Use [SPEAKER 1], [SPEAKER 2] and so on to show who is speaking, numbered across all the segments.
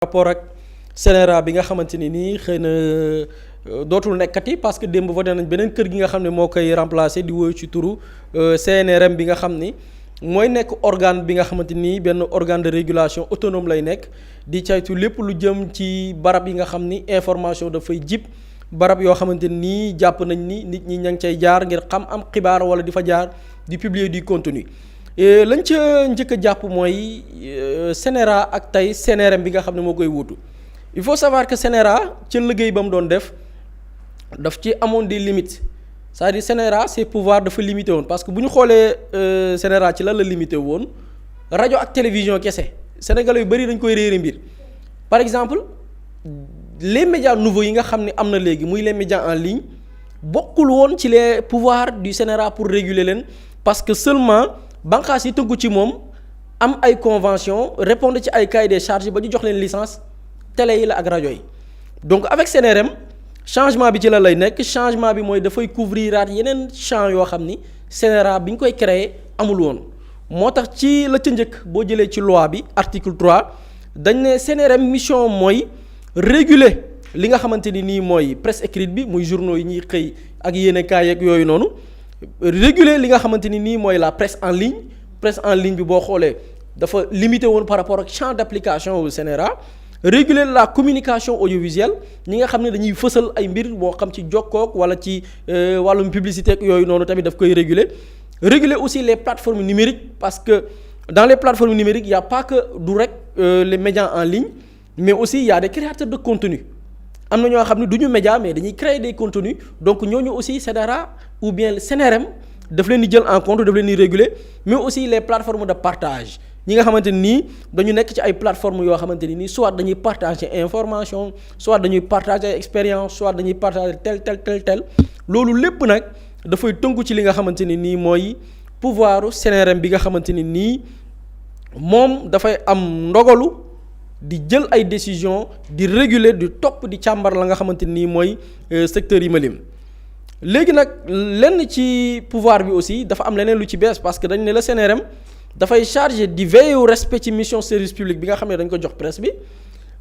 [SPEAKER 1] rapport ak CNRA bi nga xamante ni nii xëy na dootul nekkati parce que démb voté nañ beneen kër gi nga xam ne moo koy remplacer di woyu ci turu CNRM bi nga xam ni mooy nekk organe bi nga xamante ni benn organe de régulation autonome lay nekk di caytu lépp lu jëm ci barab yi nga xam ni information dafay jib barab yoo xamante nii jàpp nañ ni nit ñi ña ngi cay jaar ngir xam am xibaar wala di fa jaar di publier du contenu lañ ca njëkk a jàpp mooy CNRA ak tey CNRM bi nga xam ne moo koy wuutu il faut savoir que CNRA ca liggéey ba mu doon def daf ci amoon des limites c'est-à-dire CNRA ses pouvoirs dafa limité woon parce que bu ñu xoolee CNRA ci lan la limité woon rajo ak télévision kese sénégalais yu bëri dañ koy réere mbir par exemple les médias nouveaux yi nga xam ne am na léegi muy les médias en ligne bokkul woon ci les pouvoirs du CNRA pour réguler leen parce que seulement banqaas yi tënku ci moom am ay convention répondre ci ay cahier des charges ba ñu jox leen licence télé yi la ak rajo yi donc avec CNRM changement bi ci la lay nekk changement bi mooy dafay couvriraat yeneen champs yoo xam ni CNRA bi ñu koy créer amul woon moo tax ci la ca njëkk boo jëlee ci loi bi article 3 dañ ne CNRM mission mooy réguler li nga xamante ni nii mooy presse écrite bi muy journaux yi ñuy xëy ak yéenekaay yeeg yooyu noonu réguler li nga xamante ni nii mooy la presse en ligne bi boo xoolee dafa limité woon par rapport ak champ d'application au CNRA réguler la communication audiovisuelle ñi nga xam ne dañuy fësal ay mbir boo xam ci jokkook wala ci wàllum publicité ak yooyu noonu tamit daf koy réguler aussi les plateformes numériques parce que dans les plateformes numériques il y a pas que du rek les médias en ligne mais aussi il y a des créateurs de contenu am na ñoo xam ne du ñu média mais dañuy créer des contenus donc ñooñu aussi CNRA ou bien CNRM daf leen di jël en compte daf leen di réguler mais aussi les plateformes de partage ñi nga xamante nii dañu nekk ci ay plateformes yoo xamante ni nii soit dañuy partager information soit dañuy partager expérience soit dañuy partager tel loolu lépp nag dafay tënku ci li nga xamante ni nii mooy pouvoiru CNRM bi nga xamante ni nii moom dafay am ndogalu di jël ay décisions di réguler di topp di càmbar la nga xamante nii mooy secteur yi ma lim léegi nag lenn ci pouvoir bi aussi dafa am leneen lu ci bees parce que dañ ne la CNRM dafay chargé di veiller au respect ci mission service public bi nga xam ne dañ ko jox presse bi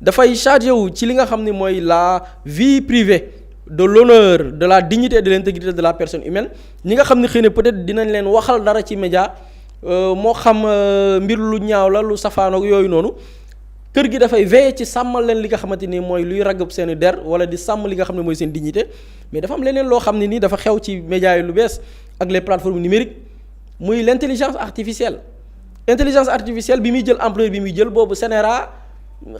[SPEAKER 1] dafay chargé wu ci li nga xam ne mooy la vie privée de l'honneur de la dignité et de l'intégrité de la personne humaine ñi nga xam ne xëy na peut-être dinañ leen waxal dara ci média moo xam mbir lu ñaaw la lu safaanoog yooyu noonu kër gi dafay veiller ci sàmmal leen li nga xamante ni mooy luy ragab seen der wala di sàmm li nga xam ne mooy seen dignité mais dafa am leneen loo xam ne nii dafa xew ci médias yi lu bees ak les plateformes numériques muy l'intelligence artificielle bi muy jël ampleur bi muy jël boobu CNRA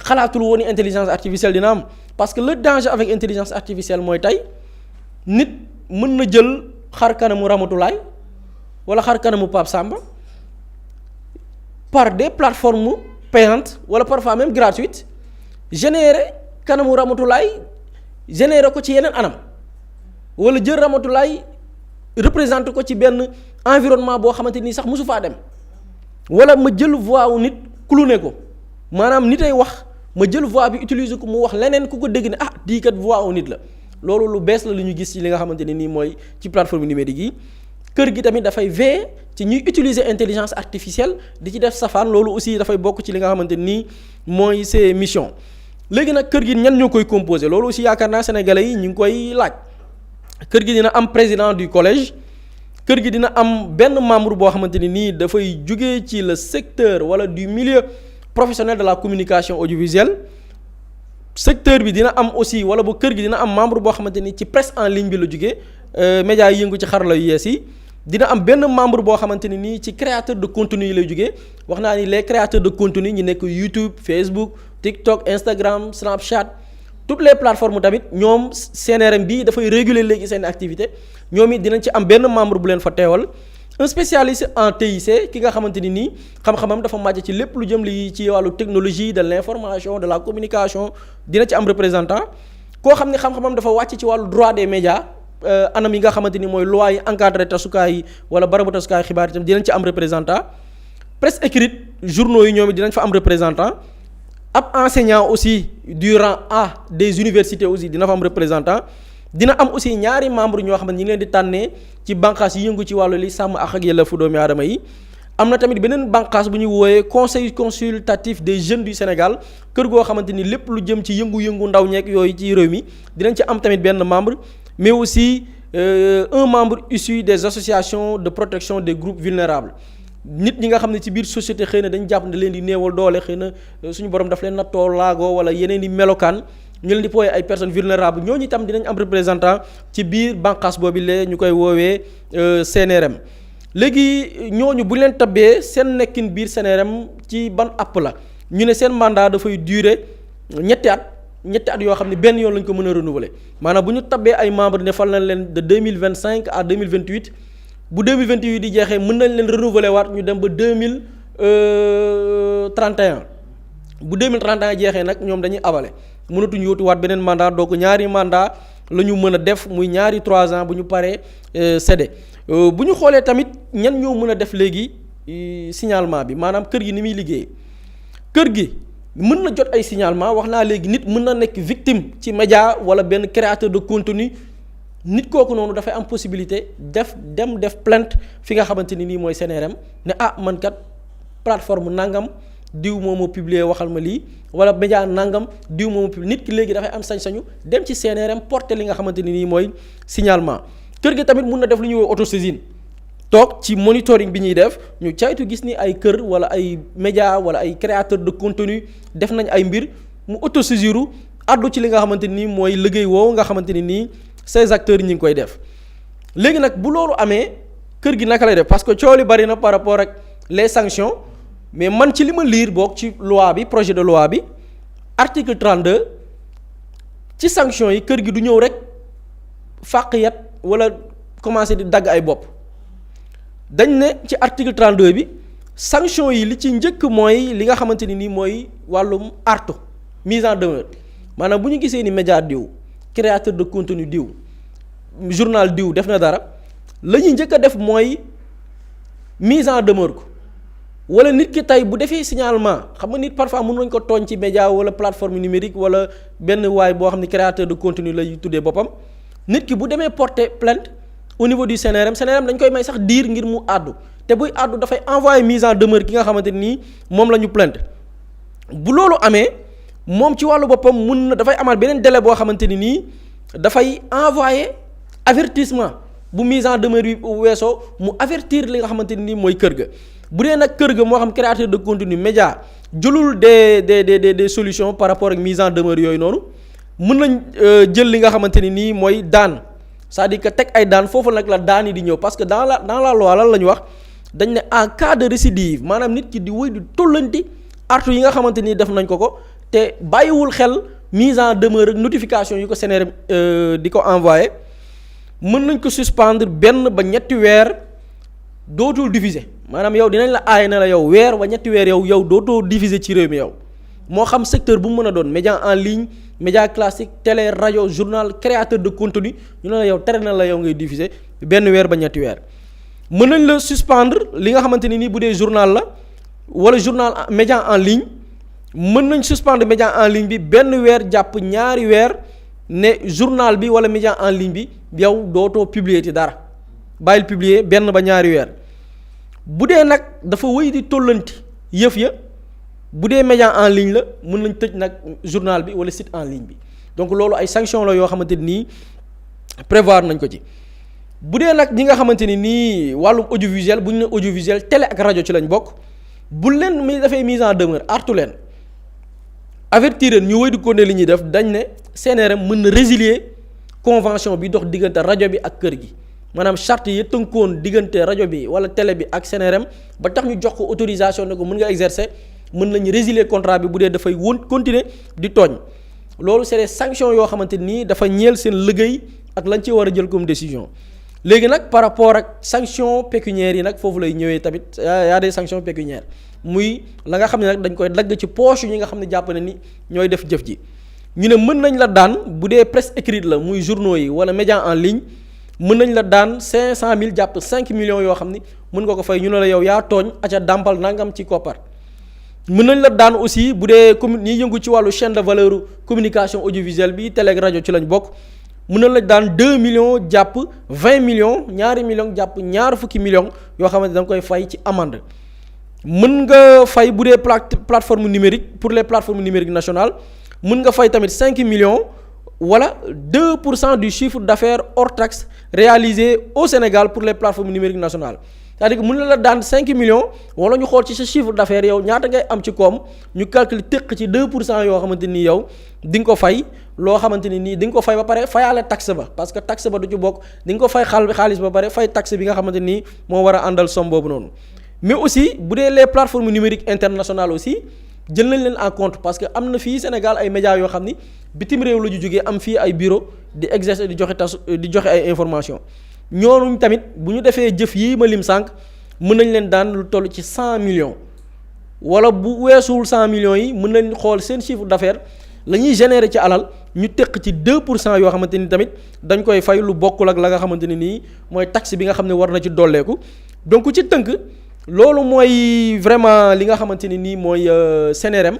[SPEAKER 1] xalaatul woon ni intelligence artificielle dina am parce que le danger avec intelligence artificielle mooy tey nit mën na jël xar kanamu Ramatulaay wala xar kanamu Pape Samba par des plateformes payante wala parfois même gratuite générer kanamu Ramatulaay générer ko ci yeneen anam wala jël Ramatulaay représenter ko ci benn environnement boo xamante ni sax mosu faa dem wala ma jël voix wu nit cloné ko maanaam nit ay wax ma jël voix bi utiliser ko mu wax leneen ku ko dégg ne ah di kat voix wu nit la loolu lu bees la lu ñu gis ci li nga xamante ne nii mooy ci plateforme numérique yi kër gi tamit dafay veiller ci ñuy utiliser intelligence artificielle di ci def safaan loolu aussi dafay bokk ci li nga xamante nii mooy ses missions léegi nag kër gi ñan ñoo koy composer loolu aussi yaakaar naa sénégalais yi ñu ngi koy laaj kër gi dina am président du collège kër gi dina am benn membre boo xamante ni nii dafay jugee ci le secteur wala du milieu professionnel de la communication audiovisuelle secteur bi dina am aussi wala bu kër gi dina am membre boo xamante ni ci presse en ligne bi la jugee médias yi yëngu ci xarala yu yees yi dina am benn membre boo xamante ni nii ci créateur de contenu yi lay jugee wax naa ni les créateurs de contenu ñi nekk YouTube Facebook TikTok Instagram Snapchat toutes les plateformes tamit ñoom CNRM bi dafay réguler léegi seen activité ñoom it dinañ ci am benn membre bu leen fa teewal un spécialiste en TIC ki nga xamante ni nii xam-xamam dafa màcc ci lépp lu jëm li ci wàllu technologie de l'information de la communication dina ci am représentant koo xam ne xam-xamam dafa wàcc ci wàllu droit des médias anam yi nga xamante ni mooy loi yi encadré tasukaay yi wala barabu tasukaay xibaar itam dinañ ci am représentant presse écrite journaux yi ñoom it dinañ fa am représentant ab enseignant aussi du rang A des universités aussi dina fa am représentant dina am aussi ñaari membre ñoo xam ne ñi ngi leen di tànnee ci bànqaas yi yëngu ci wàllu li sàmm ak yelleefu doomi aadama yi am na tamit beneen bànqaas bu ñuy wooyee conseil consultatif des jeunes du Sénégal kër goo xamante ni lépp lu jëm ci yëngu-yëngu ndaw ñeek yooyu ci réew mi dinañ ci am tamit benn membre mais aussi un membre issu des associations de protection des groupes vulnérables nit ñi nga xam ne ci biir société xëy na dañ jàpp ne leen di néewal doole xëy na suñu borom daf leen nattoo laagoo wala yeneen i melokaan ñu leen di pooyee ay personnes vulnérables ñooñu itam dinañ am représentant ci biir bànqaas boobu la ñu koy woowee CNRM léegi ñooñu bu leen tabbee seen nekkin biir CNRM ci ban app la ñu ne seen mandat dafay durer ñetti at yoo xam ne benn yoon lañ ko mën a renouveler maanaam bu ñu tabbee ay membres ne fal nañ leen de 2025 à 2028 bu 2028 di jeexee mën nañ leen renouveler waat ñu dem ba 2031 bu 2031 jeexee nag ñoom dañuy abale mënatuñu yóotuwaat beneen mandat donc ñaari mandat la ñu mën a def muy ñaari 3 ans bu ñu paree cédé bu ñu xoolee tamit ñan ñoo mën a def léegi signalement bi maanaam kër gi ni muy liggéey kër gi mën na jot ay signalement wax naa léegi nit mën na nekk victime ci média wala benn créateur de contenu nit kooku noonu dafay am possibilité def plainte fi nga xamante ni nii mooy CNRM ne man kat plateforme nangam diw moo ma publier waxal ma lii wala média nangam diw moo ma publier nit ki léegi dafay am sañ-sañu dem ci CNRM porter li nga xamante ni nii mooy signalement kër gi tamit mun na def lu ñuy woo autosaisine toog ci monitoring bi ñuy def ñu caytu gis ni ay kër wala ay média wala ay créateur de contenu def nañ ay mbir mu autosaisiru addu ci li nga xamante ni mooy liggéey woowu nga xamante ni nii ces acteurs ñi ngi koy def léegi nag bu loolu amee kër gi naka lay def parce que coow li bari na par rapport ak les sanctions mais man ci li ma lire boog ci loi bi projet de loi bi article 32 ci sanctions yi kër gi du ñëw rek fàq yat wala commencer di dagg ay bopp dañ ne ci article 32 bi sanction yi li ci njëkk mooy li nga xamante ni nii mooy wàllum artu mise en demeure maanaam bu ñu gisee ni média diw créateur de contenu diw journal diw def na dara la ñuy njëkk a def mooy mise en demeure ko wala nit ki tey bu defee signalement xam nga nit parfois mën nañ ko tooñ ci média wala plateforme numérique wala benn waay boo xam ne créateur de contenu lay tuddee boppam nit ki bu demee porter plainte au niveau du CNRM dañ koy may sax diir ngir mu àddu te buy àddu dafay envoyer mise en demeure ki nga xamante nii moom la ñu plainte bu loolu amee moom ci wàllu boppam mun na dafay amal beneen délai boo xamante ni nii dafay envoyer avertissement bu mise en demeure bi weesoo mu avertir li nga xamante ni nii mooy kër ga bu dee nag kër ga moo xam créateur de contenu média jëlul des solutions par rapport ak mise en demeure yooyu noonu mën nañ jël li nga xamante ni nii mooy daan c'est-à-dire que teg ay daan foofu nag la daan yi di ñëw parce que dans la loi lan la ñu wax dañ ne en cas de récidive maanaam nit ki di wëy di tollanti artu yi nga xamante ni def nañ ko te bàyyiwul xel mise en demeure ak notification yi ko CNRM di ko envoyé mën nañ ko suspendre benn ba ñetti weer dootul diffuser maanaam yow dinañ la aaye ne la yow weer ba ñetti weer yow dootoo diffuser ci réew mi yow moo xam secteur bu mu mën a doon média en ligne média classique télé rajo journal créateur de contenu ñu ne la yow tere na la yow ngay diffuser benn weer ba ñetti weer mën nañ la suspendre li nga xamante ni nii bu dee journal la wala journal média en ligne mën nañ suspendre média en ligne bi benn weer jàpp ñaari weer ne journal bi wala média en ligne bi yow dootoo publier ci dara bàyyil publier benn ba ñaari weer bu dee nag dafa wëy di tollanti yëf ya bu dee média en ligne la mën nañ tëj nag journal bi wala site en ligne bi donc loolu ay sanctions la yoo xamante nii prévoir nañ ko ci bu dee nag ñi nga xamante ni nii wàllum audiovisuel bu ñu ne audiovisuel télé ak rajo ci lañ bokk bu leen mi dafay mise en demeure artu leen avertir leen ñu wëy di continuer li ñuy def dañ ne CNRM mën na résilier convention bi dox diggante rajo bi ak kër gi maanaam charte yi tënkoon diggante rajo bi wala télé bi ak CNRM ba tax ñu jox ko autorisation ne ko mën nga exercer mën nañu résilier contrat bi bu dee dafay continuer di tooñ loolu c'est des sanctions yoo xamante nii dafa ñeel seen liggéey ak lañ ci war a jël comme décision léegi nag par rapport ak sanctions pécuniaires yi nag foofu lay ñëwee tamit y a des sanctions pécuniaires muy la nga xam ne nag dañ koy dagg ci poche ñi nga xam ne jàpp na ni ñooy def jëf ji ñu ne mën nañ la daan bu dee presse écrite la muy journaux yi wala média en ligne mën nañ la daan 500 000 jàpp 5 millions yoo xam ni mën nga ko fay ñu ne la yow yaa tooñ aca dàmpal nangam ci koppar mën nañ la daan aussi bu dee ñiy yëngu ci wàllu chaîne de valeur communication audiovisuelle bi télé ak rajo ci lañ bokk mën nañ la daan 2 millions jàpp 20 millions ñaari millions jàpp ñaar fukki millions yoo xamante da nga koy fay ci amende mën nga fay bu dee plateforme numérique pour les plateformes numériques nationales mën nga fay tamit 5 millions wala 2% du chiffre d'affaires hors taxe réalisé au Sénégal pour les plateformes numériques nationales c'est-à-dire que mën na la daan 5 millions wala ñu xool ci sa chiffre d'affaires yow ñaata ngay am ci koom ñu calculer tëq ci 2% yoo xamante ni yow di nga ko fay loo xamante ni nii di nga ko fay ba pare fayaale taxe ba parce que taxe ba du ci bokk di nga ko fay xaalis ba pare fay taxe bi nga xamante nii moo war a àndal somme boobu noonu mais aussi bu dee les plateformes numériques internationales aussi jël nañ leen en compte parce que am na fii Sénégal ay médias yoo xam ni bitim réew la ñu jógee am fii ay bureau di exercer di joxe ay information ñooñu tamit bu ñu defee jëf yi ma lim sànq mën nañ leen daan lu toll ci 100 millions wala bu weesuwul 100 millions yi mën nañ xool seen chiffre d'affaires la ñuy générer ci alal ñu teq ci 2% yoo xamante ni tamit dañ koy fay lu bokkul ak la nga xamante ne nii mooy taxe bi nga xam ne war na ci dolleeku donc ci tënk loolu mooy vraiment li nga xamante ni nii mooy CNRM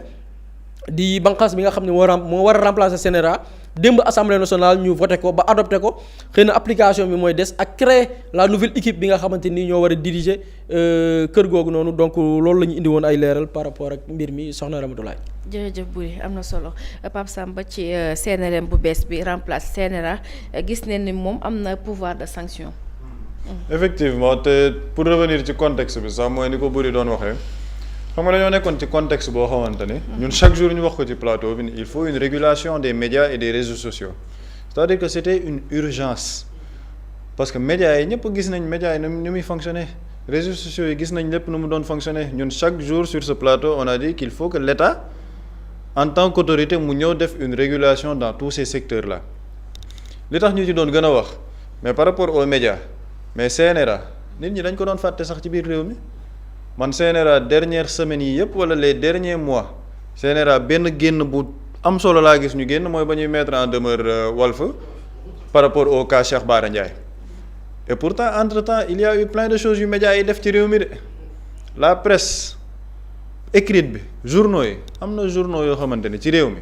[SPEAKER 1] di banqaas bi nga xam ne moo war a remplacer CNRA démb assemblée nationale ñu voté ko ba adopté ko xëy na application bi mooy des ak créer la nouvelle équipe bi nga xamante ni ñoo war a diriger kër googu noonu donc loolu la ñu indi woon ay leeral par rapport ak mbir mi soxna Ramatoulaye.
[SPEAKER 2] jërëjëf Boury am na solo Pape Samba ci CNRM bu bees bi remplace CNRA gis nañ ni moom am na pouvoir de sanction.
[SPEAKER 3] effectivement te pour revenir ci contexte bi sax mooy ni ko Boury doon waxee xam nga dañoo nekkoon ci contexte boo xamante ni ñun chaque jour ñu wax ko ci plateau bi il faut une régulation des médias et des réseaux sociaux c'est-à-dire que c'était une urgence parce que médias yi ñëpp gis nañ médias yi ni muy fonctionner réseaux sociaux yi gis nañ lépp nu mu doon fonctionner ñun chaque jour sur ce plateau on a dit qu'il faut que l'État en tant qu'autorité mu ñëw def une régulation dans tous ces secteurs là li tax ñu ci doon gën a wax mais par rapport aux médias mais CNRA nit ñi dañ ko doon fàtte sax ci biir réew mi man CNRA dernière semaines yi yëpp wala les derniers mois CNRA benn génn bu am solo laa gis ñu génn mooy ba ñuy mettre en demeure Walf par rapport au cas Cheikh Bara Ndiaye et pourtant entre-temps il y a eu plein de choses yu médias yi def ci réew mi de la presse écrite bi journaux yi am na journaux yoo xamante ni ci réew mi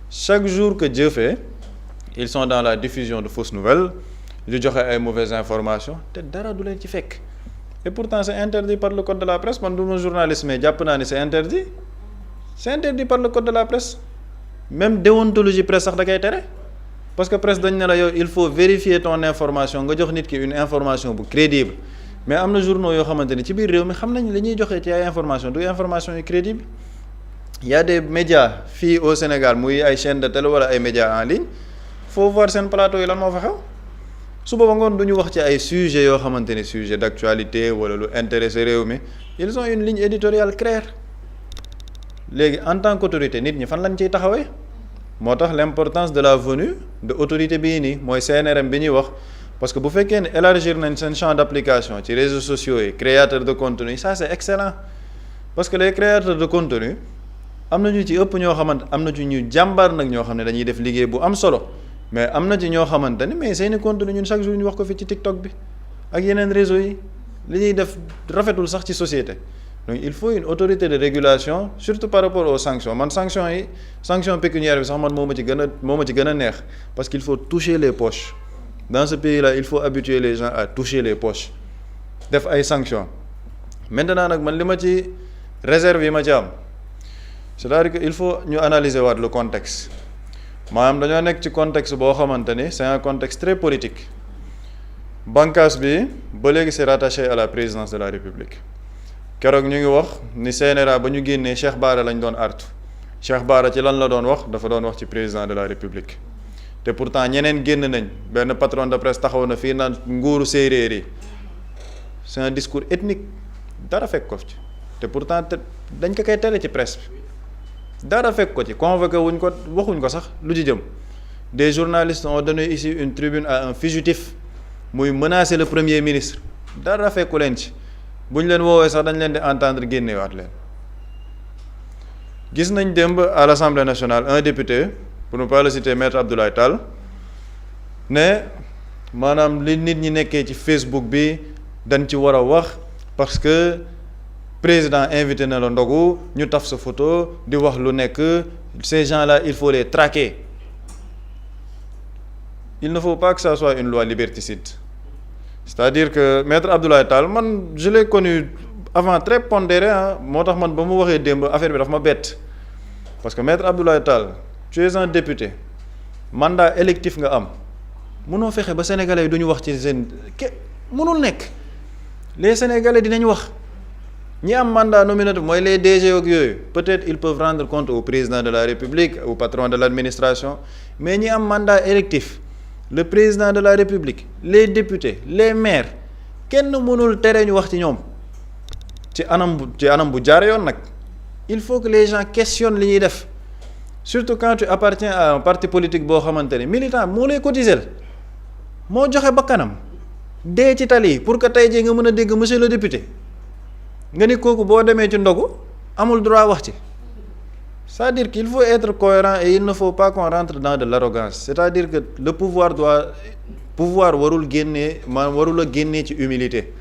[SPEAKER 3] chaque jour que Dieu fait ils sont dans la diffusion de fausses nouvelles di joxe ay mauvaises informations te dara du leen ci fekk et pourtant c'est interdit par le code de la presse man du ma journaliste mais jàpp naa ni c'est interdit par le code de la presse même déontologie presse sax da koy tere parce que presse dañ ne la yow il faut vérifier ton information nga jox nit ki une information bu crédible mais am na journaux yoo xamante ni ci biir réew mi xam nañ li ñuy joxee ci ay information du information yu crédible il y a des médias fii au Sénégal muy ay chaînes de télé wala ay médias en ligne faut voir seen plateau yi lan moo fa xew su booba ngoon du ñu wax ci ay sujets yoo xamante ni sujet d'actualité wala lu intéressé réew mi ils ont une ligne éditoriale claire léegi en tant qu'autorité nit ñi fan lañ ciy taxawee moo tax l'importance de la venue de autorité bii nii mooy CNRM bi ñuy wax parce que bu fekkee ne élargir nañ seen champ d'application ci réseaux sociaux yi créateurs de contenu ça c'est excellent parce que les créateurs de contenu am na ñu ci ëpp ñoo xamante am na ci ñu jàmbaar nag ñoo xam ne dañuy def liggéey bu am solo mais am na ci ñoo xamante ni mais seeni contenu ñun chaque jour ñu wax ko fi ci TikTok bi ak yeneen réseaux yi li ñuy def rafetul sax ci société donc il faut une autorité de régulation surtout par rapport aux sanctions man sanction pécuniaire bi sax man moo ma ci gën a neex parce qu'il faut toucher les poches dans ce pays-là il faut habituer les gens à toucher les poches def ay sanctions maintenant nag man li ma ci réserve yi ma ci am c'est-à-dire que il faut ñu analyser waat le contexte maanaam dañoo nekk ci contexte boo xamante ni c'est un contexte très politique bànqaas bi ba léegi c'est rattaché à la présidence de la République keroog ñu ngi wax ni CNRA ba ñu génnee Cheikh Bara lañ doon artu Cheikh Bara ci lan la doon wax dafa doon wax ci président de la République te pourtant ñeneen génn nañ benn patron de presse taxaw na fii naan nguuru séeréer yi c'est un discours ethnique dara fekk ko ci te pourtant dañ ko koy tere ci presse bi dara fekk ko ci convoqué wuñ ko waxuñ ko sax lu ci jëm des journalistes ont donné ici une tribune à un fugitif muy menacer le premier ministre dara fekku leen ci bu ñu leen woowee sax dañ leen di entendre génnewaat leen gis nañ démb à l'Assemblée nationale un député pour ne pas le citer maître Abdoulaye Tall ne maanaam li nit ñi nekkee ci Facebook bi dañ ci war a wax parce que président invité na la ndogu ñu taf sa photo di wax lu nekk ces gens-là il faut les traquer il ne faut pas que ça soit une loi liberticide c'est-à-dire que maître Abdoulaye Tall man je l'ai connu avant très pondéré moo tax man ba mu waxee démb affaire bi dafa ma bett parce que maître Abdoulaye Tall tu es un député mandat électif nga am mënoo fexe ba sénégalais yi du ñu wax ci seen mënul nekk les sénégalais dinañ wax ñi am mandat nominatif mooy les DG ak yooyu peut-être ils peuvent rendre compte au président de la République au patron de l'administration mais ñi am mandat électif le président de la République les députés les maires kenn mënul tere ñu wax ci ñoom ci anam bu jaar yoon nag il faut que les gens questionnent li ñuy def surtout quand tu appartiens à un parti politique boo xamante ne militant moo lay cotiser moo joxe bakkanam dee ci tali pour que tey jii nga mën a dégg monsieur le député nga ni kooku boo demee ci ndogu amul droit wax ci c'est-à-dire qu'il faut être cohérent et il ne faut pas qu'on rentre dans de l'arrogance c'est-à-dire que le pouvoir warul a génnee ci humilité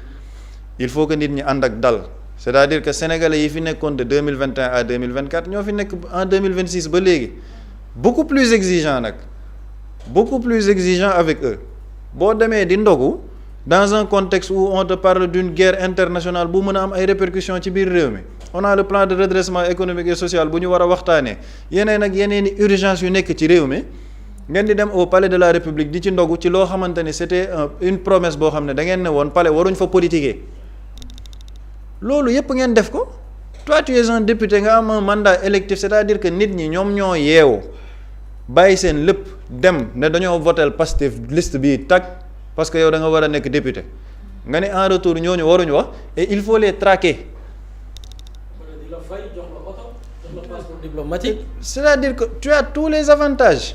[SPEAKER 3] il faut que nit ñi ànd ak dal c'est-à-dire que sénégalais yi fi nekkoon de 2021 à 2024 ñoo fi nekk en 2026 ba léegi beaucoup plus exigeant avec eux boo demee di ndogu dans un contexte où on te parle d'une guerre internationale bu mën a am ay répercussions ci biir réew mi on a le plan de redressement économique et social bu ñu war a waxtaanee yeneen ak yeneen i urgence yu nekk ci réew mi ngeen di dem au palais de la République di ci ndogu ci loo xamante ni c'était une promesse boo xam ne da ngeen ne woon palais waruñ fa politiquer loolu yépp ngeen def ko toi tu es un député nga am un mandat électif c'est-à-dire que nit ñi ñoom ñoo yeewu bàyyi seen lépp dem ne dañoo votel Pastef liste bii tag parce que yow da nga war a nekk député nga ne en retour ñooñu waruñu wax et il faut les traquer.
[SPEAKER 1] di la fay jox la oto jox la passeport diplomatique.
[SPEAKER 3] c'est-à-dire que tu as tous les avantages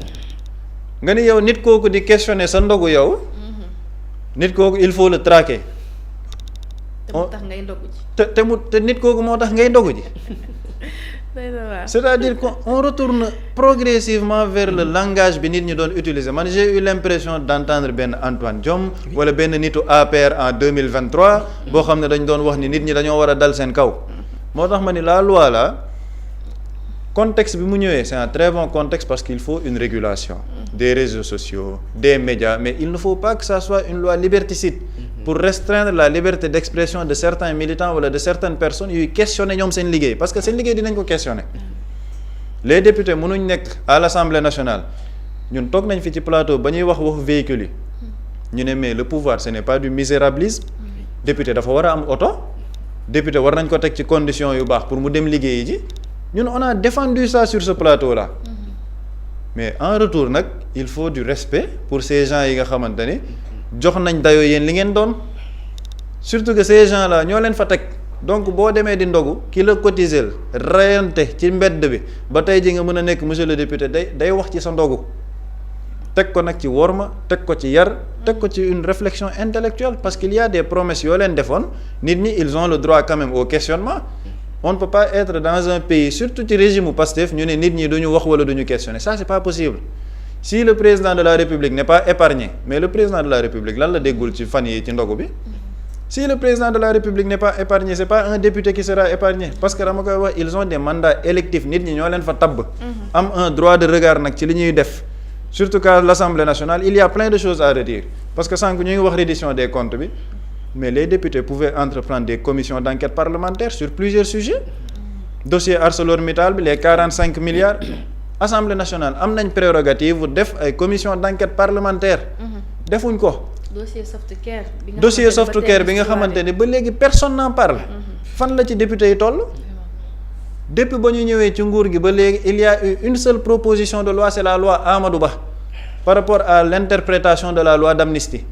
[SPEAKER 3] nga ni yow nit kooku di questionner sa ndogu yow nit kooku il faut le traquer.
[SPEAKER 2] te mu tax ngay ndogu ji.
[SPEAKER 3] te nit kooku moo tax ngay ndogu ji. c'est-à-dire qu'on retourne progressivement vers le langage bi nit ñi doon utiliser man j'ai eu l'impression d'entendre benn Antoine Diome wala benn nitu APR en 2023 boo xam ne dañ doon wax ni nit ñi dañoo war a dal seen kaw moo tax ma ni la loi là contexte bi mu ñëwee c'est un très bon contexte parce qu'il faut une régulation des réseaux sociaux des médias mais il ne faut pas que ça soit une loi liberticide pour restreindre la liberté d'expression de certains militants wala de certaines personnes yuy questionner ñoom seen liggéey parce que seen liggéey dinañ ko questionner les députés mënuñ nekk à l'Assemblée nationale ñun toog nañ fi ci plateau ba ñuy wax waxu véhicules yi ñu ne mais le pouvoir ce n'est pas du misérabilisme député dafa war a am oto député war nañ ko teg ci conditions yu baax pour mu dem liggéeyi ji ñun on a défendu ça sur ce plateau là mais en retour nag il faut du respect pour ces gens yi nga xamante ni jox nañ dayoo yéen li ngeen doon surtout que ces gens là ñoo leen fa teg donc boo demee di ndogu ki la cotiser reyante ci mbedd bi ba tey ji nga mën a nekk monsieur le député day wax ci sa ndogu teg ko nag ci worma teg ko ci yar teg ko ci une réflexion intellectuelle parce qu'il y a des promesses yoo leen defoon nit ñi ils ont le droit quand même au questionnement on ne peut pas être dans un pays surtout ci régime u Pastef ñu ne nit ñi duñu wax wala duñu questionner ça c'est pas possible si le président de la République n'est pas épargné mais le président de la République lan la déggul ci fan yi ci ndogu bi si le président de la République n'est pas épargné c'est pas un député qui sera épargné parce que dama koy wax ils ont des mandats électifs nit ñi ñoo leen fa tabb am un droit de regard nag ci li ñuy def surtout qu'à l'Assemblée nationale il y a plein de choses à redire parce que sànq ñu ngi wax reddition des comptes bi mais les députés pouvaient entreprendre des commissions d'enquête parlementaire sur plusieurs sujets dossier ArcelorMittal bi les 45 milliards Assemblée nationale am nañ prérogative def ay commission d'enquête parlementaire defuñ ko
[SPEAKER 2] dossier Softcare
[SPEAKER 3] bi nga xamante ne ba léegi personne n'en parle fan la ci député yi toll depuis ba ñu ñëwee ci nguur gi ba léegi il y a eu une seule proposition de loi c'est la loi Amadou Ba par rapport à l'interprétation de la loi d'amnistie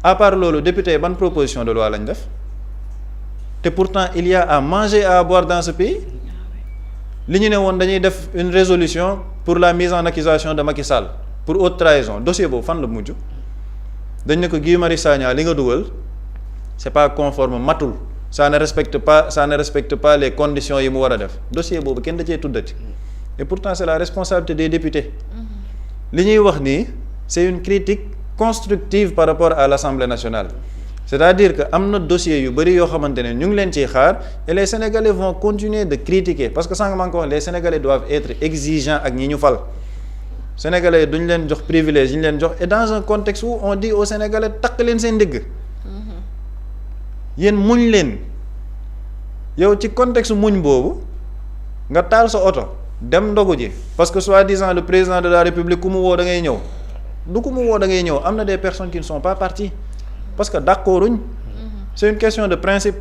[SPEAKER 3] à part loolu député yi ban proposition de loi lañ def te pourtant il y a à manger à boire dans ce pays li ñu ne woon dañuy def une résolution pour la mise en accusation de Macky Sall pour haute trahison dossier boobu fan la mujj dañ ne ko Guy Marius Sagna li nga dugal c'est pas conforme matul ça ne respecte pas les conditions yi mu war a def dossier boobu kenn da cee tuddati et pourtant c'est la responsabilité des députés li ñuy wax nii c'est une critique constructive par rapport à l'Assemblée nationale c'est-à-dire que am na dossier yu bari yoo xamante ne ñu ngi leen ciy xaar et les Sénégalais vont continuer de critiquer parce que sànq maa ngi ko wax les Sénégalais doivent être exigeants ak ñi ñu fal Sénégalais duñ leen jox privilège yi ñu leen jox et dans un contexte où on dit aux Sénégalais takk leen seen ndigg yéen muñ leen yow ci contexte muñ boobu nga taal sa oto dem ndogu ji parce que soi-disant le président de la République ku mu woo da ngay ñëw du ku mu woo da ngay ñëw am na des personnes qui ne sont pas parties parce que d'accorduñ c'est une question de principe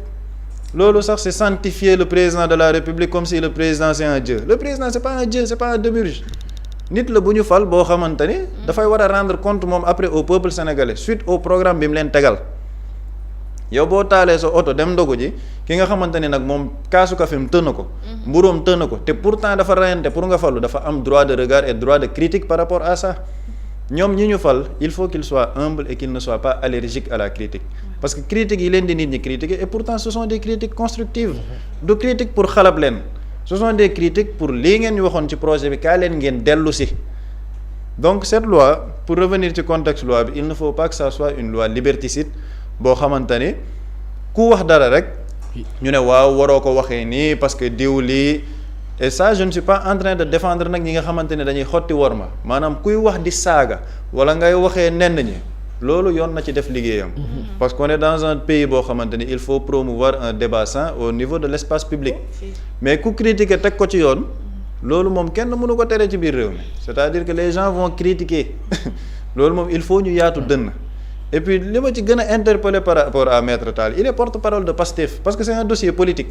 [SPEAKER 3] loolu sax c'est sanctifier le président de la République comme si le président c'est un dieu le président c'est pas un dieu c'est pas un demi-urge nit la bu ñu fal boo xamante ni dafay war a rendre compte moom après au peuple sénégalais suite au programme bi mu leen tegal yow boo taalee sa oto dem ndogu ji ki nga xamante ni nag moom kaasu kafim tënn ko mburoom tënn ko te pourtant dafa reyante pour nga falu dafa am droit de regard et droit de critique par rapport à ça ñoom ñi ñu fal il faut qu'il soit humble et qu'il ne soit pas allergique à la critique parce que critiques yi leen di nit ñi critiquer et pourtant ce sont des critiques constructives du critique pour xalab leen ce sont des critiques pour lii ngeen ñu waxoon ci projet bi kaa leen ngeen dellu si donc cette loi pour revenir ci contexte loi bi il ne faut pas que ça soit une loi liberticide boo xamante ni ku wax dara rek ñu ne waaw waroo ko waxee nii parce que diw lii et ça je ne suis pas en train de défendre nag ñi nga xamante ne dañuy xotti worma maanaam kuy wax di saaga wala ngay waxee nenn ñi loolu yoon na ci def liggéeyam parce qu'on est dans un pays boo xamante ni il faut promouvoir un débat sain au niveau de l'espace public mais ku critiquer teg ko ci yoon loolu moom kenn mënu ko tere ci biir réew mi c'est-à-dire que les gens vont critiquer loolu moom il faut ñu yaatu dënn et puis li ma ci gën a interpellé par rapport à Maître Tall il est porte-parole de Pastef parce que c'est un dossier politique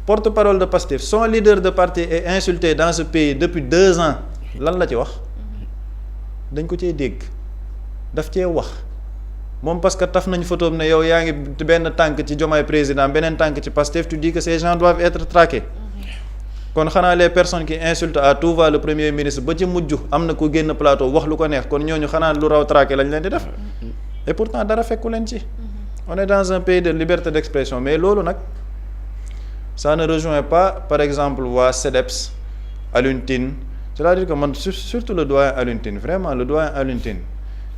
[SPEAKER 3] porte-parole de Pastef son leader de parti est insulté dans ce pays depuis 2 ans lan la ci wax dañ ko cee dégg daf cee wax moom parce que taf nañ photo ne yow yaa ngi benn tànk ci Diomaye président beneen tànk ci Pastef tu dis que ces gens doivent être traqués kon xanaa les personnes qui insultent à tout va le premier ministre ba ci mujj am na ku génn plateau wax lu ko neex kon ñooñu xanaa lu raw traqué lañ leen di def et pourtant dara fekku leen ci on est dans un pays de liberté d'expression mais loolu nag ça ne rejoint pas par exemple waa CEDEPS Alioune Tine c'est-à-dire que man surtout le doyen Alioune Tine vraiment le doyen Alioune Tine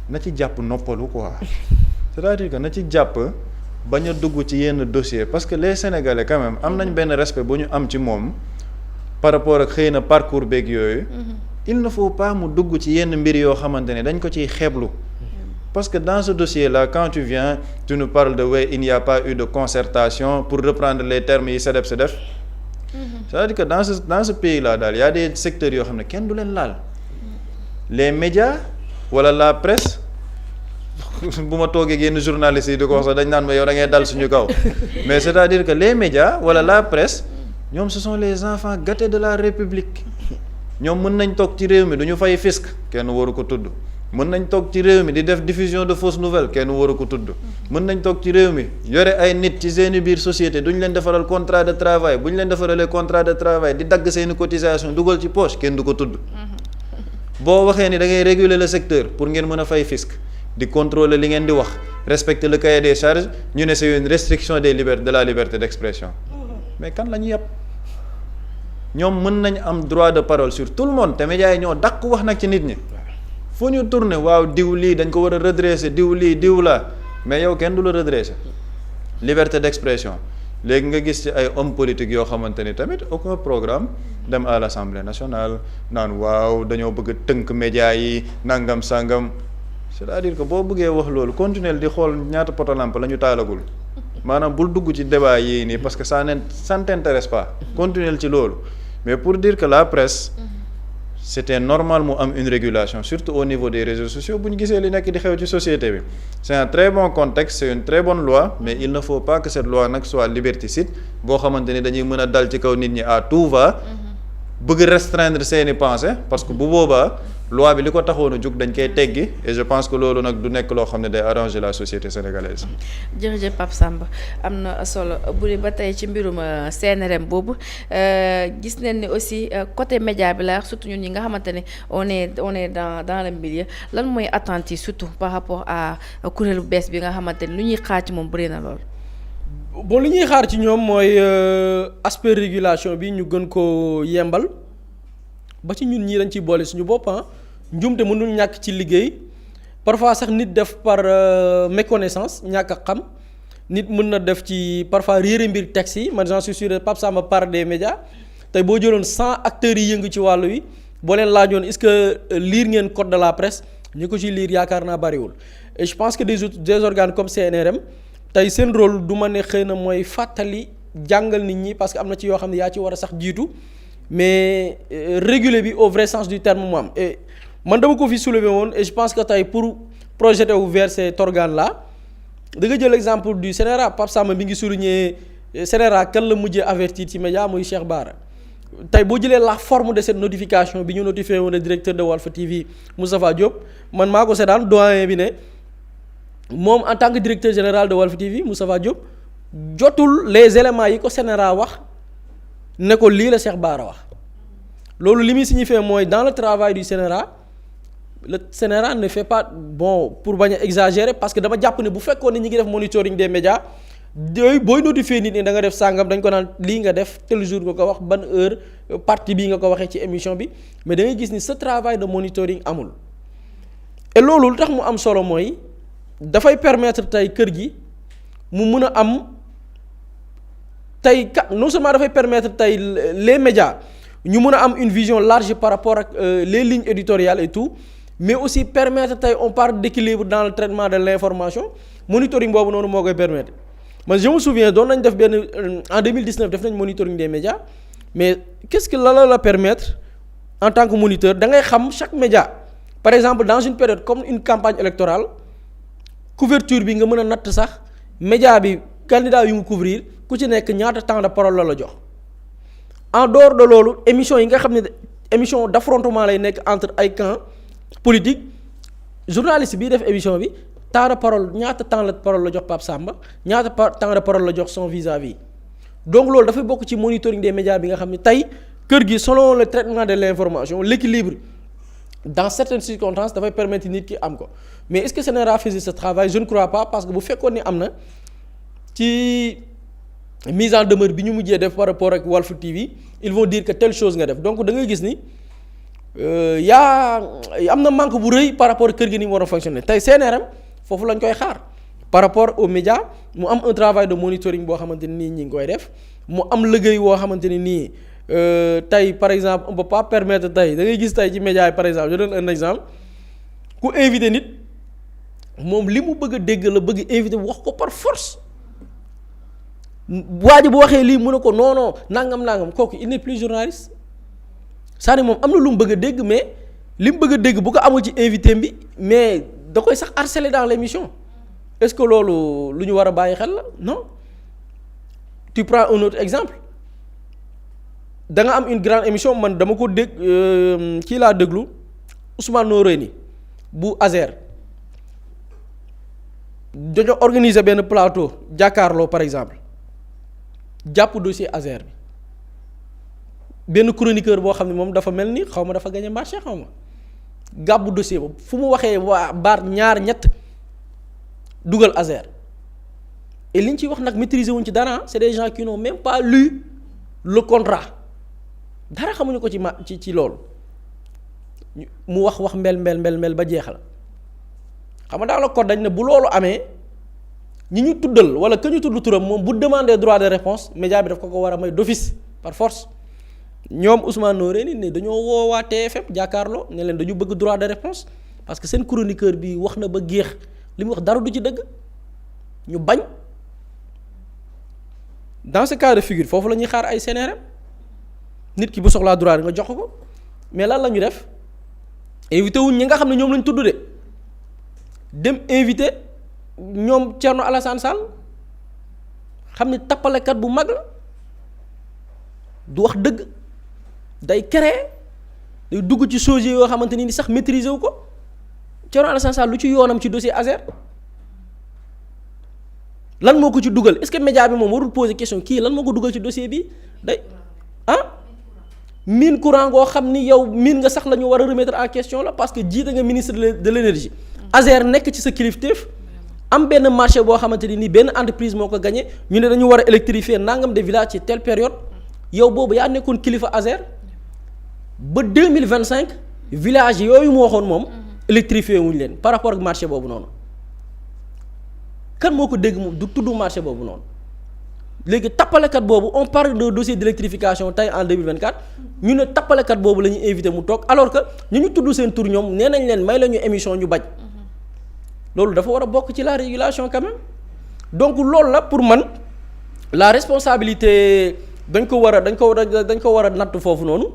[SPEAKER 3] na ci jàpp noppalu quoi c'est-à-dire que na ci jàpp bañ a dugg ci yenn dossier parce que les Sénégalais quand même am nañ benn respect bu ñu am ci moom par rapport ak xëy na parcours beeg yooyu il ne faut pas mu dugg ci yenn mbir yoo xamante ne dañ ko ciy xeeblu parce que dans ce dossier-là quand tu viens tu nous parles de ouais il n'y a pas eu de concertation pour reprendre les termes yi CEDEPS def c'est-à-dire que dans ce pays-là daal y a des secteurs yoo xam ne kenn du leen laal les médias wala la presse bu ma toogee yenn journalistes yi di ko wax sax dañ naan ma yow da ngay dal suñu kaw mais c'est-à-dire que les médias wala la presse ñoom ce sont les enfants gâtés de la République ñoom mën nañ toog ci réew mi du ñu fay fisc kenn waru ko tudd mën nañ toog ci réew mi di def diffusion de fausses nouvelles kenn waru ko tudd mën nañ toog ci réew mi yore ay nit ci seeni biir société duñ leen defaral contrat de travail bu ñu leen defaralee contrat de travail di dagg seeni cotisation dugal ci poche kenn du ko tudd boo waxee ni da ngay réguler le secteur pour ngeen mën a fay fisc di contrôler li ngeen di wax respecter le cahier des charges ñu ne c'est une restriction des libertés de la liberté d'expression mais kan la ñu yàpp ñoom mën nañ am droit de parole sur tout le monde te médias yi ñoo dàq wax nag ci nit ñi fu ñu tourner waaw diw lii dañ ko war a redresser diw lii diw la mais yow kenn du la redresser liberté d'expression léegi nga gis ci ay hommes politiques yoo xamante ni tamit aucun programme dem à l'Assemblée nationale naan waaw dañoo bëgg a tënk médias yi nangam sangam c'est-à-dire que boo bëggee wax loolu continuer di xool ñaata poto lampe la ñu taalagul maanaam bul dugg ci débat yii nii parce que ça ne t'intéresse pas continuer ci loolu mais pour dire que la presse c'était normal mu am une régulation surtout au niveau des réseaux sociaux bu ñu gisee li nekk di xew ci société bi c'est un très bon contexte c'est une très bonne loi mais il ne faut pas que cette loi nag soit liberticide boo xamante ni dañuy mën a dal ci kaw nit ñi à tout va bëgg restreindre seeni pensées parce que bu boobaa loi bi li ko taxoon a jug dañ koy teggi et je pense que loolu nag du nekk loo xam ne day arranger la société sénégalaise.
[SPEAKER 2] jërëjëf Pape Samba am na solo bu dee ba tey ci mbirum CNRM boobu gis nañ ne aussi côté média bi la surtout ñun ñi nga xamante ne on est dans le milieu lan mooy attente yi surtout par rapport à kuréelu bees bi nga xamante ne lu ñuy xaar ci moom bëri na lool.
[SPEAKER 1] bon li ñuy xaar ci ñoom mooy aspect régulation bi ñu gën ko yembal ba ci ñun ñii dañ ciy boole suñu bopp njumte mënul ñàkk ci liggéey parfois sax nit def par méconnaissance ñàkk a xam nit mën na def ci parfois réere mbir texte yi man j'en suis sûr Pape Samba parle des médias tey boo jëloon 100 acteurs yi yëngu ci wàllu wi boo leen laajoon est-ce que lire ngeen code de la presse ñi ko ci lire yaakaar naa bariwul et je pense que des organes comme CNRM tey seen rôle du ma ne xëy na mooy fàttali jàngal nit ñi parce que am na ci yoo xam ne yaa ci war a sax jiitu mais réguler bi au vrai sens du terme mu am et man dama ko fi soulever woon et je pense que tey pour projeter wu vers cet organe là da nga jël exemple du CNRA Pape Samba mi ngi souligner CNRA kan la mujjee avertir ci média muy Cheikh Bara tey boo jëlee la forme de cette notification bi ñu notifié woon le directeur de Walf TV Moustapha Diop man maa ko seetaan doyen bi ne moom en tant que directeur général de Walf TV Moustapha Diop jotul les éléments yi ko CNRA wax ne ko lii la Cheikh Bara wax loolu li muy signifié mooy dans le travail du CNRA le CNRA ne fait pas bon pour bañ a exagérer parce que dama jàpp ne bu fekkoon ne ñi ngi def monitoring des médias yooyu booy notifier nit ñi da nga def sàngam dañ ko naan lii nga def tel jour nga ko wax ban heure partie bii nga ko waxee ci émission bi mais da ngay gis ni ce travail de monitoring amul et loolu lu tax mu am solo mooy dafay permettre tey kër gi mu mun a am tey non seulement dafay permettre tey les médias ñu mun a am une vision large par rapport ak les lignes éditoriales et tout mais aussi permettre tey on parle d'équilibre dans le traitement de l'information monitoring boobu noonu moo koy permettre man je me souviens doon nañ def benn en 2019 def nañ monitoring des médias mais qu'est-ce que la permettre en tant que moniteur da ngay xam chaque média par exemple dans une période comme une campagne électorale couverture bi nga mën a natt sax média bi candidat yu mu couvrir ku ci nekk ñaata temps de parole la jox en dehors de loolu émission yi nga xam ne émission d'affrontement lay nekk entre ay camps politique journaliste bii def émission bi temps de parole ñaata temps de parole la jox Pape Samba ñaata temps de parole la jox son vis-à-vis donc loolu dafay bokk ci monitoring des médias bi nga xam ne tey kër gi selon le traitement de l'information l'équilibre dans certaines circonstances dafay permettre nit ki am ko mais est-ce que CNRA faisait ce travail je ne crois pas parce que bu fekkoon ni am na ci mise en demeure bi ñu mujjee def par rapport ak Walf TV ils vont dire que telle chose nga def donc da ngay gis ni am na manque bu rëy par rapport kër gi ni mu war a fonctionner tey CNRM foofu lañ koy xaar par rapport aux médias mu am un travail de monitoring boo xamante ni nii ñi ngi koy def mu am liggéey woo xamante ni nii tey par exemple on peut pas permettre tey da ngay gis tey ci médias yi par exemple je donne un exemple ku invité nit moom li mu bëgg a dégg la bëgg invité wax ko par force waa ji bu waxee lii mu ne ko non nangam kooku il n'est plus journaliste c'est-à-dire moom am na lu mu bëgg a dégg mais li mu bëgg a dégg bu ko amul ci invité bi mais da koy sax harceler dans l'émission est-ce que loolu lu ñu war a bàyyi xel la non tu prends un autre exemple da nga am une grande émission man dama ko dégg kii laa déglu Ousmane Noreyni bu Azer dañoo organiser benn plateau jàkkaarloo par exemple jàpp dossier Azer bi benn chroniqueur boo xam ne moom dafa mel ni xaw ma dafa gagné marché xaw ma gàbbu dossier boobu fu mu waxee waa baar ñaar ñett dugal Azer et li ñu ciy wax nag maîtriser wuñ ci dara c'est des gens qui n'ont même pas lu le contrat dara xamuñu ko ci loolu mu wax mbel ba jeexal xam nga dans le code dañ ne bu loolu amee ñi ñu tuddal wala que ñu tudd turam moom bu demander droit de réponse média bi daf ko war a may d'office par force ñoom Ousmane Noreyni ne dañoo woowaa TFM jàkkaarloo ne leen dañu bëgg droit de réponse parce que seen chroniqueur bi wax na ba géex li mu wax dara du ci dëgg ñu bañ dans ce cas de figure foofu la ñuy xaar ay CNRM nit ki bu soxlaa droit nga jox ko mais lan la ñu def invité wuñ ñi nga xam ne ñoom lañ tudd de dem invité ñoom Thierno Alassane Sall xam ne tappalekat bu mag la du wax dëgg day créer day dugg ci choses yoo xamante ni sax maîtriser wu ko Thierno Alassane Sall lu ci yoonam ci dossier Azer lan moo ko ci dugal est-ce que média bi moom warul poser question kii lan moo ko dugal ci dossier bi day mine courant goo xam ni yow mine nga sax la ñu war a remettre en question la parce que jiite nga ministre de l'énergie Azer nekk ci sa kilifteef am benn marché boo xamante ni benn entreprise moo ko gagné ñu ne dañu war a électrifier nangam de village ci telle période yow boobu yaa nekkoon kilifa Azer ba 2025 village yooyu mu waxoon moom électrifier wuñu leen par rapport ak marché boobu noonu kan moo ko dégg moom du tudd marché boobu noonu léegi tappalekat boobu on parle de dossier d'électrification tey en 2024 ñu ne tappalekat boobu la ñuy invité mu toog alors que ñu tudd seen tur ñoom nee nañ leen may la ñu émission ñu bañ loolu dafa war a bokk ci la régulation quand même donc loolu la pour man la responsabilité dañ ko war a natt foofu noonu.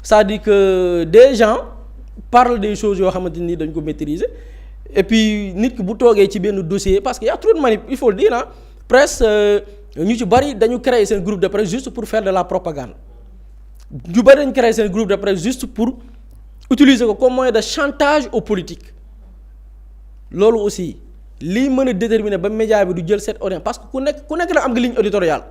[SPEAKER 1] C'est-à-dire que des gens parlent des choses yoo xamante ni dañ ko maîtriser et puis nit ki bu toogee ci benn dossier parce que y a trop de manip il faut le dire presse ñu ci bari dañu créer seen groupe de presse juste pour faire de la propagande ñu bari dañu créer seen groupe de presse juste pour utiliser ko comme moyen de chantage aux politiques loolu aussi lii mën a déterminer ba média bi du jël cette orientation parce que ku nekk na am nga ligne éditoriale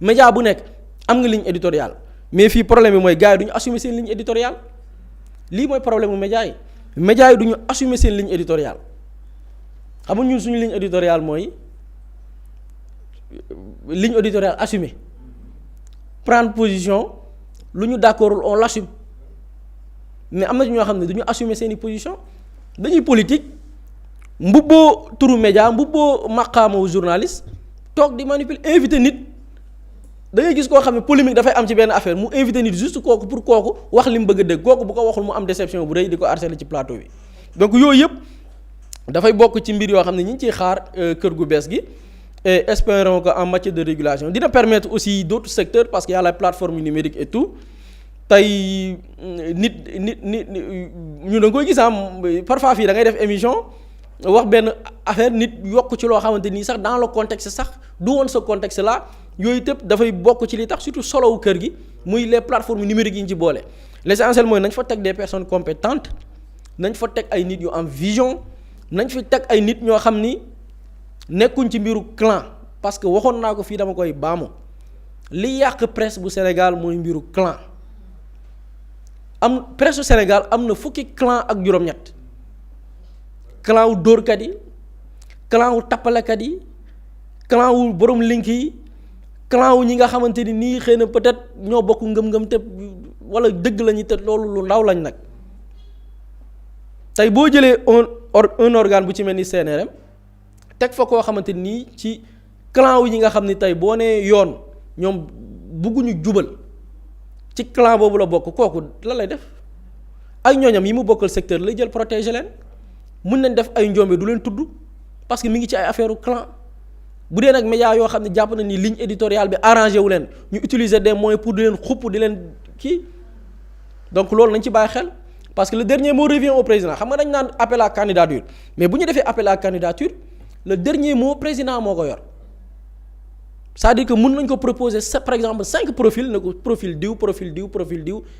[SPEAKER 1] média bu nekk am nga ligne éditoriale mais fii problème bi mooy gars yi du ñu assumer seen ligne éditoriale lii mooy problème mu média yi du ñu assumer seen ligne éditoriale xam nga ñun suñu ligne éditoriale mooy ligne éditoriale assumée prendre position lu ñu d'accordul on l'assume mais am na ci ñoo xam ne du ñu assumer seeni position dañuy politique mbubboo turu média mbubboo maqaamawu journaliste toog di manipuler invité nit da ngay gis koo xam ne polémique dafay am ci benn affaire mu invité nit juste kooku pour kooku wax li mu bëgg a dégg kooku bu ko waxul mu am déception bu rëy di ko harceler ci plateau bi donc yooyu yëpp dafay bokk ci mbir yoo xam ne ñi ngi ciy xaar kër gu bees gi et espérons que en matière de régulation dina permettre aussi d'autres secteurs parce qu'il y a la plateforme numérique et tout tey nit ñu da nga koy gis parfois fii da ngay def émission wax benn affaire nit yokk ci loo xamante nii sax dans le contexte sax du woon ce contexte là yooyu tëpp dafay bokk ci li tax surtout solowu kër gi muy les plateformes numériques yi ñu ci boole l'essentiel mooy nañ fa teg des personnes compétentes nañ fa teg ay nit yu am vision nañ fi teg ay nit ñoo xam ni nekkuñ ci mbiru clan parce que waxoon naa ko fii dama koy baamu li yàq presse bu Sénégal mooy mbiru clan presse bu Sénégal am na fukki clan ak juróom-ñett clan wu dóorkat yi clan wu tappalekat yi clan wu borom link yi clan wu ñi nga xamante ni nii xëy na peut-être ñoo bokk ngëm-ngëm te wala dëgg lañu te loolu lu ndaw lañ nag tey boo jëlee un organe bu ci mel ni CNRM teg fa koo xamante nii ci clan wu ñi nga xam ni tey boo nee yoon ñoom bugguñu jubal ci clan boobu la bokk kooku la lay def ay ñooñam yi mu bokkal secteur lay jël protéger leen mun nañ def ay njombe du leen tudd parce que mi ngi ci ay affaire clan bu dee nag média yoo xam ne jàpp na ni ligne éditoriale bi arrangé wu leen ñu utiliser des moyens pour di leen xupp di leen kii donc loolu nañ ci bàyyi xel parce que le dernier mot revient au président xam nga dañ naan appel à candidature mais bu ñu defee appel à candidature le dernier mot président moo ko yor c'est-à-dire que mun nañ ko proposer par exemple 5 profils ne ko profil diw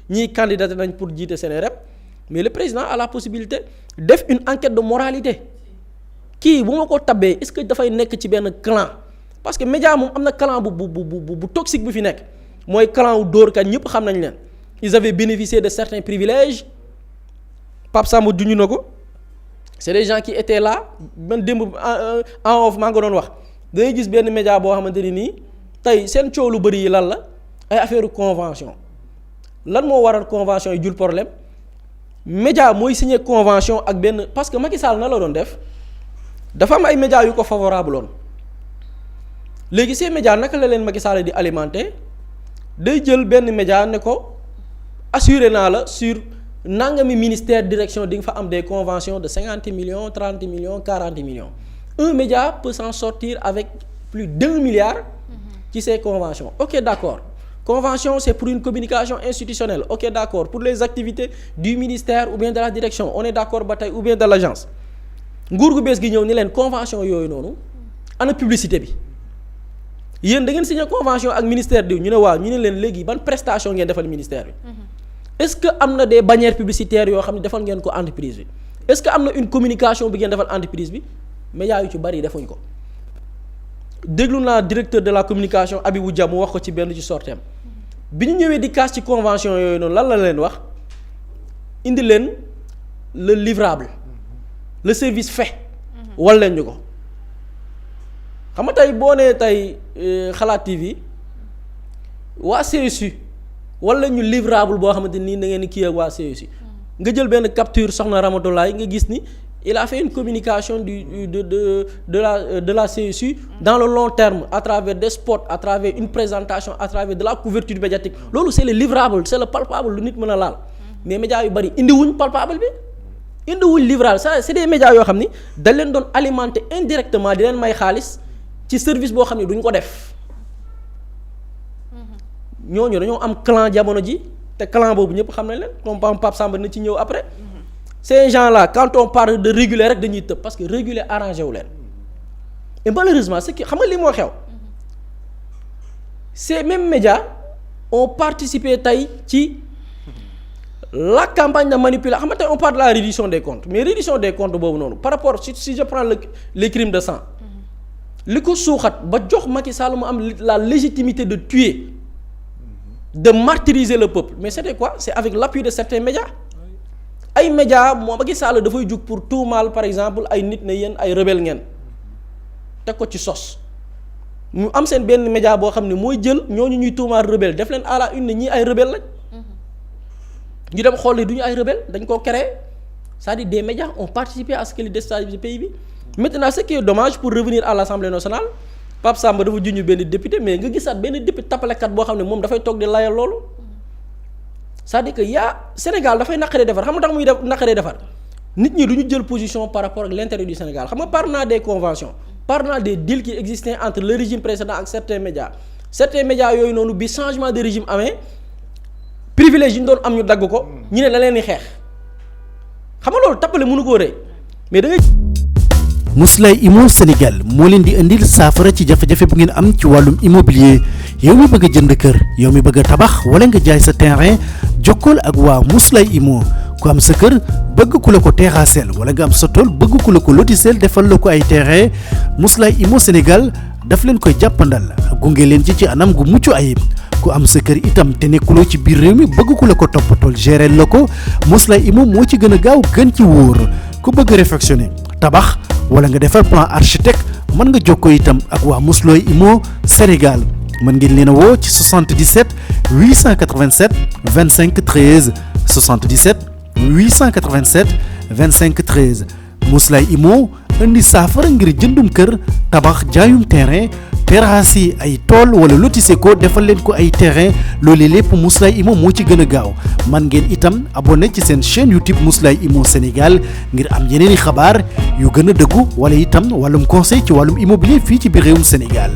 [SPEAKER 1] ñii candidaté nañ pour jiite CNRM mais le président a la possibilité def une enquête de moralité kii bu ma ko tabbee est-ce que dafay nekk ci benn clan parce que média moom am na clan bu toxique bu fi nekk mooy clan wu dóorkat ñëpp xam nañ leen ils avaient bénéficié de certains privilèges Pape Samba duñu na ko c'est des gens qui étaient là man démb en off maa nga doon wax da ngay gis benn média boo xamante ni nii tey seen coow lu bëri yi lan la ay affaire convention lan moo waral convention yi jul problème média mooy signé convention ak benn parce que Macky Sall na la doon def dafa am ay médias yu ko favorable woon léegi ces médias naka la leen Macky Sall di alimenter day jël benn média ne ko assuré naa la sur nangami ministère direction di nga fa am des conventions de 50 millions 30 millions 40 millions un média peut s'en sortir avec plus d'1 milliard ci ces conventions ok d'accord convention c'est pour une communication institutionnelle ok d'accord pour les activités du ministère ou bien de la direction on est d'accord ba tey ou bien de l'agence nguur gu bees gi ñëw ni leen convention yooyu noonu ana publicité bi yéen da ngeen signé convention ak ministère diw ñu ne waaw ñu ne leen léegi ban prestation ngeen defal ministère bi est-ce que am na des bannières publicitaires yoo xam ne defal ngeen ko entreprise bi est-ce que am na une communication bi ngeen defal entreprise bi médias yu ci bari defuñ ko déglu naa directeur de la communication Abibou Dia mu wax ko ci benn ci sorteem bi ñu ñëwee di kaas ci convention yooyu noonu lan la leen wax indi leen le livrable le service fait wal leen ñu ko xam nga tey boo nee tey Xalaat TV waa CSU wala ñu livrable boo xamante nii da ngeen kii ak waa CSU nga jël benn capture soxna Ramatoulaye nga gis ni il a fait une communication de la CSU dans le long terme à travers des spots à travers une présentation à travers de la couverture médiatique loolu c'est le livrable c'est le palpable lu nit mën a laal mais médias yu bari indiwuñ palpable bi indiwuñ livrable ça c'est des médias yoo xam ni dañ leen doon alimenter indirectement di leen may xaalis ci service boo xam ne duñ ko def ñooñu dañoo am clan jamono ji te clan boobu ñëpp xam nañ leen comme Pape Samba na ci ñëw après ces gens-là quand on parle de réguler rek dañuy tëb parce que réguler arrangé wu leen et malheureusement c'est que xam nga li moo xew ces mêmes médias ont participé tey ci la campagne de manipulation xam nga tey on parle de la reddition des comptes mais reddition des comptes boobu noonu par rapport si je prends les crimes de sang li ko suuxat ba jox Macky Sall mu am la légitimité de tuer de martyriser le peuple mais c'était quoi c'est avec l'appui de certains médias ay médias moo Macky Sall dafay jug pour tuumaal par exemple ay nit ne yéen ay rebelle ngeen teg ko ci sos mu am seen benn média boo xam ne mooy jël ñooñu ñuy tuumaal rebelle def leen à la une ne ñii ay rebelle lañ ñu dem xool du ñu ay rebelle dañ koo créer c'est-à-dire des médias ont participé à ce que li déstabilise pays bi maintenant ce qui est dommage pour revenir à l'Assemblée nationale Pape Samba dafa junj benn député mais nga gisaat benn député tappalekat boo xam ne moom dafay toog di layal loolu c'est-à-dire que Sénégal dafay naqaree defar xam nga tax muy naqaree defar nit ñi du ñu jël position par rapport ak l'intérêt du Sénégal xam nga parlant des conventions parlant des deals qui existaient entre le régime précédent ak certains médias yooyu noonu bi changement de régime amee privilège yi ñu doon am ñu dagg ko ñu ne la leen di xeex xam nga loolu tappale mënu koo rëy mais da ngay.
[SPEAKER 4] Mously Immo Sénégal moo leen di indil saafara ci jafe-jafe bu ngeen am ci wàllum immobilier yow mi bëgg a jënd kër yow mi bëgg a tabax wala nga jaay sa terrain jokkool ak waa Mously Immo ku am sa kër bëgg ku la ko terrassel wala nga am sa tool bëgg ku la ko lotisel defal la ko ay terrain Mously Immo Sénégal daf leen koy jàppandal gunge leen ci anam gu mucc ayib. ku am sa kër itam te nekkuloo ci biir réew mi bëgg ku la ko toppatool gérer la ko Mously Immo moo ci gën a gaaw gën ci wóor ku bëgg réfectionner tabax wala nga defar plan architecte mën nga jokkoo itam ak waa Mously Immo Sénégal mën ngeen leen a woo ci 77 887 25 13 77 887 25 13 Mously Immo indi saafara ngir jëndum kër tabax jaayum terrain terrasse yi ay tool wala lotissé ko defal leen ko ay terrain loolu lépp Mously Immo moo ci gën a gaaw man ngeen itam abonné ci seen chaîne YouTube Mously Immo Sénégal ngir am yeneeni xabaar yu gën a dëggu wala itam wàllum conseil ci wàllum immobilier fii ci biir réewum Sénégal